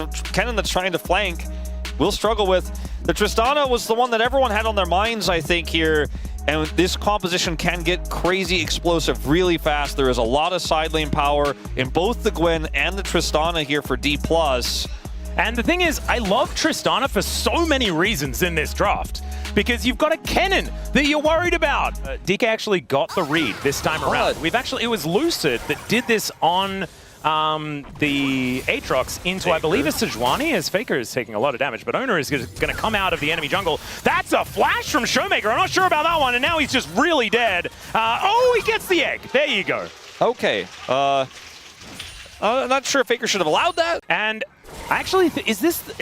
the Kennen that's trying to flank will struggle with. The Tristana was the one that everyone had on their minds, I think, here. And this composition can get crazy explosive really fast. There is a lot of side lane power in both the Gwen and the Tristana here for Dplus. And the thing is, I love Tristana for so many reasons in this draft. Because you've got a Kennen that you're worried about. DK actually got the read this time around. It was Lucid that did this on the Aatrox into, I believe, a Sejuani, as Faker is taking a lot of damage, but Oner is going to come out of the enemy jungle. That's a flash from ShowMaker. I'm not sure about that one, and now he's just really dead. Oh, he gets the egg. There you go. Okay. I'm not sure if Faker should have allowed that. And actually, are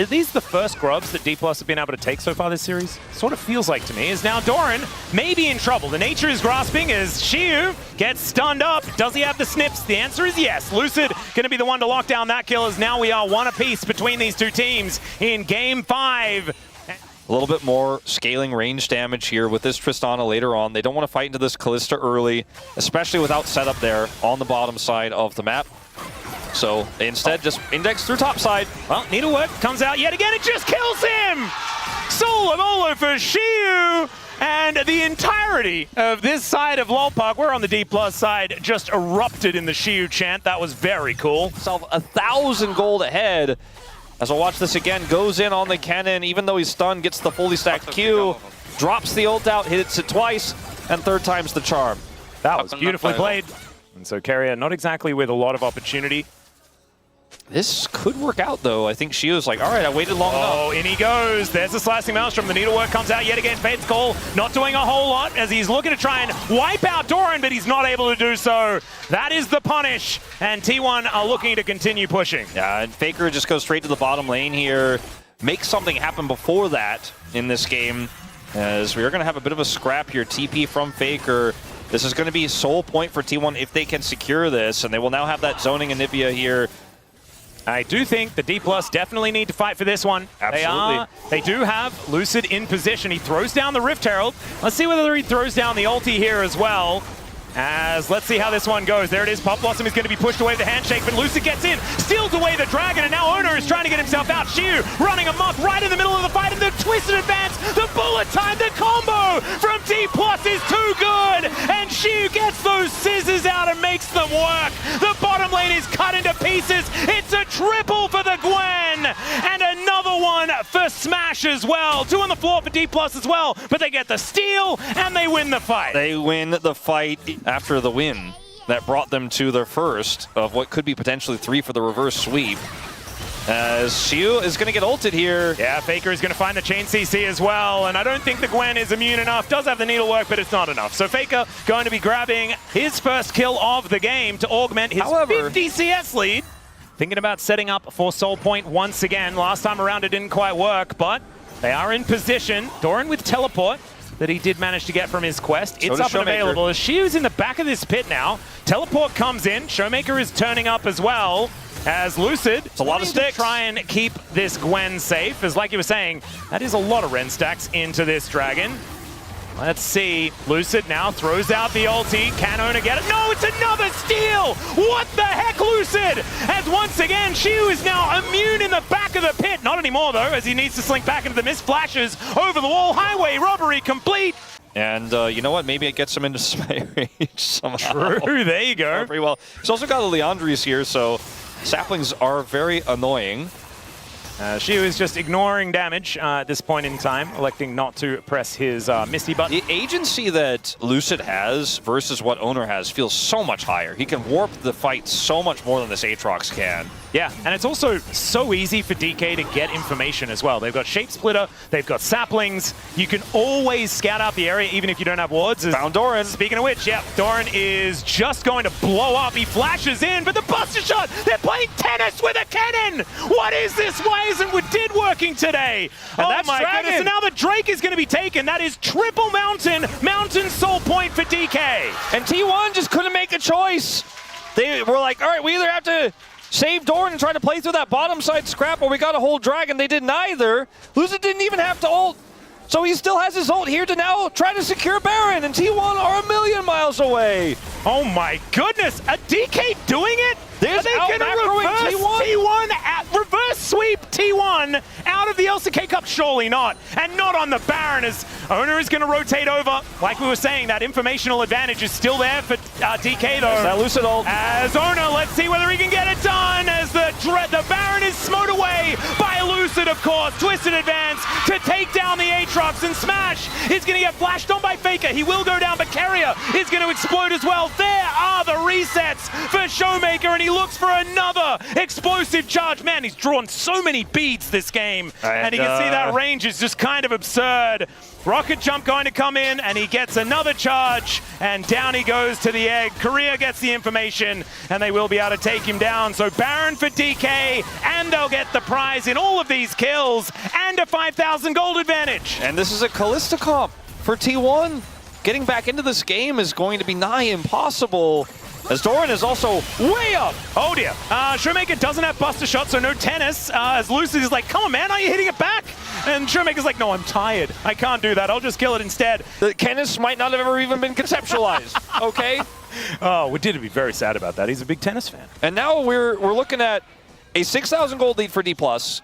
these the first grubs that Dplus have been able to take so far this series? Sort of feels like to me. Is now Doran maybe in trouble. The nature is grasping as SIWOO gets stunned up. Does he have the snips? The answer is yes. Lucid going to be the one to lock down that kill, as now we are one apiece between these two teams in Game 5. A little bit more scaling range damage here with this Tristana later on. They don't want to fight into this Kalista early, especially without setup there on the bottom side of the map. So they instead just index through top side. Well, Needlework comes out yet again. It just kills him! Solo for SIWOO! And the entirety of this side of Lolpark, we're on the Dplus side, just erupted in the SIWOO chant. That was very cool. Self 1,000 gold ahead. As we'll watch this again, goes in on the Kennen, even though he's stunned, gets the fully stacked Q, drops the ult out, hits it twice, and third time's the charm. That was beautifully played. And so Keria, not exactly with a lot of opportunity. This could work out, though. I think SIWOO's like, all right, I waited long enough. Oh, in he goes. There's the slicing maelstrom. The needlework comes out yet again. Peyz call, not doing a whole lot as he's looking to try and wipe out Doran, but he's not able to do so. That is the punish, and T1 are looking to continue pushing. Yeah, and Faker just goes straight to the bottom lane here. Makes something happen before that in this game, as we are going to have a bit of a scrap here. TP from Faker. This is going to be sole point for T1 if they can secure this, and they will now have that zoning Anivia here. I do think the Dplus definitely need to fight for this one. Absolutely. They do have Lucid in position. He throws down the Rift Herald. Let's see whether he throws down the ulti here as well. As let's see how this one goes. There it is. Pop Blossom is going to be pushed away with the handshake, but Lucid gets in, steals away the dragon, and now Oner is trying to get himself out. SIWOO running amok right in the middle of the fight, and the twisted advance, the bullet time, the combo from Dplus is too good, and SIWOO gets those scissors out and makes them work. The bottom lane is cut into pieces. It's a triple for the Gwen, and another one for Smash as well. Two on the floor for Dplus as well, but they get the steal, and they win the fight. They win the fight after the win that brought them to their first of what could be potentially 3 for the reverse sweep. As SIWOO is going to get ulted here. Yeah, Faker is going to find the chain CC as well, and I don't think the Gwen is immune enough. Does have the needlework, but it's not enough. So Faker going to be grabbing his first kill of the game to augment his 50 CS lead. Thinking about setting up for Soul Point once again. Last time around it didn't quite work, but they are in position. Doran with teleport that he did manage to get from his quest. It's up and available as SIWOO's in the back of this pit now. Teleport comes in. ShowMaker is turning up as well. As Lucid, it's a lot of sticks. Try and keep this Gwen safe. As like you were saying, that is a lot of Ren stacks into this dragon. Let's see. Lucid now throws out the ulti. Can Oner get it? No, it's another steal! What the heck, Lucid? As once again, SIWOO is now immune in the back of the pit. Not anymore, though, as he needs to slink back into the mist. Flashes over the wall. Highway robbery complete. And you know what? Maybe it gets him into smite range somehow. True, there you go. Pretty well. He's also got a Leandri's here, so saplings are very annoying. SIWOO is just ignoring damage at this point in time, electing not to press his Misty button. The agency that Lucid has versus what Oner has feels so much higher. He can warp the fight so much more than this Aatrox can. Yeah, and it's also so easy for DK to get information as well. They've got Shape Splitter, they've got saplings. You can always scout out the area even if you don't have wards. Found Doran. Speaking of which, yeah, Doran is just going to blow up. He flashes in, but the Buster Shot, they're playing tennis with a Kennen! What is this? Why isn't Did working today? And oh my goodness, and now the Drake is going to be taken. That is triple Mountain Soul Point for DK. And T1 just couldn't make a choice. They were like, all right, we either have to save Doran and try to play through that bottom side scrap, or we got to hold Dragon. They did neither. Lucid didn't even have to ult. So he still has his ult here to now try to secure Baron, and T1 are a million miles away. Oh my goodness, a DK doing it? Are they going to reverse T1 at reverse sweep T1 out of the LCK Cup? Surely not. And not on the Baron, as Oner is going to rotate over. Like we were saying, that informational advantage is still there for DK, though. That Lucid ult. As Oner, let's see whether he can get it done, as the Baron is smote away by Lucid, of course. Twisted advance to take down the Aatrox, and Smash is going to get flashed on by Faker. He will go down, but Keria is going to explode as well. There are the resets for ShowMaker, and he looks for another explosive charge. Man, he's drawn so many beads this game, and you can see that range is just kind of absurd. Rocket jump going to come in, and he gets another charge, and down he goes to the egg. Keria gets the information, and they will be able to take him down. So Baron for DK, and they'll get the prize in all of these kills, and a 5,000 gold advantage. And this is a Kalista comp for T1. Getting back into this game is going to be nigh impossible, as Doran is also way up. Oh dear. ShowMaker doesn't have buster shot, so no tennis. As Lucid is like, come on man, are you hitting it back? And ShowMaker's like, no, I'm tired. I can't do that. I'll just kill it instead. The Kennen might not have ever even been conceptualized, okay? Oh, we did be very sad about that. He's a big tennis fan. And now we're looking at a 6,000 gold lead for Dplus,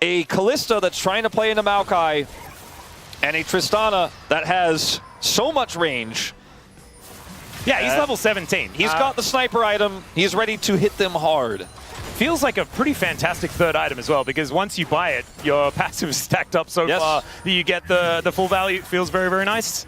a Kalista that's trying to play into Maokai, and a Tristana that has so much range. Yeah, he's level 17. He's got the sniper item. He's ready to hit them hard. Feels like a pretty fantastic third item as well, because once you buy it, your passive is stacked up so far that you get the full value. It feels very, very nice.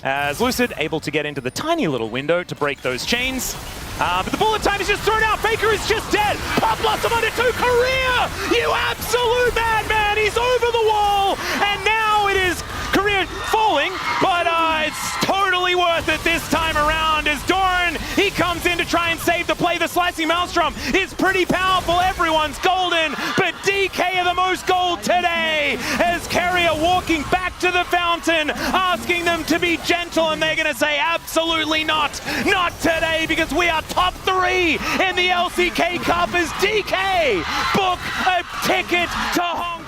As Lucid able to get into the tiny little window to break those chains. But the bullet time is just thrown out. Faker is just dead. Pop Blossom under 2. Keria, you absolute madman. He's over the wall. And now it is Keria falling, but it's totally worth it this time around, as Doran, he comes in to try and save the play. The slicing Maelstrom is pretty powerful. Everyone's golden, but DK are the most gold today, as Keria walking back to the fountain, asking them to be gentle, and they're going to say absolutely not. Not today, because we are top 3 in the LCK Cup, as DK book a ticket to Hong Kong.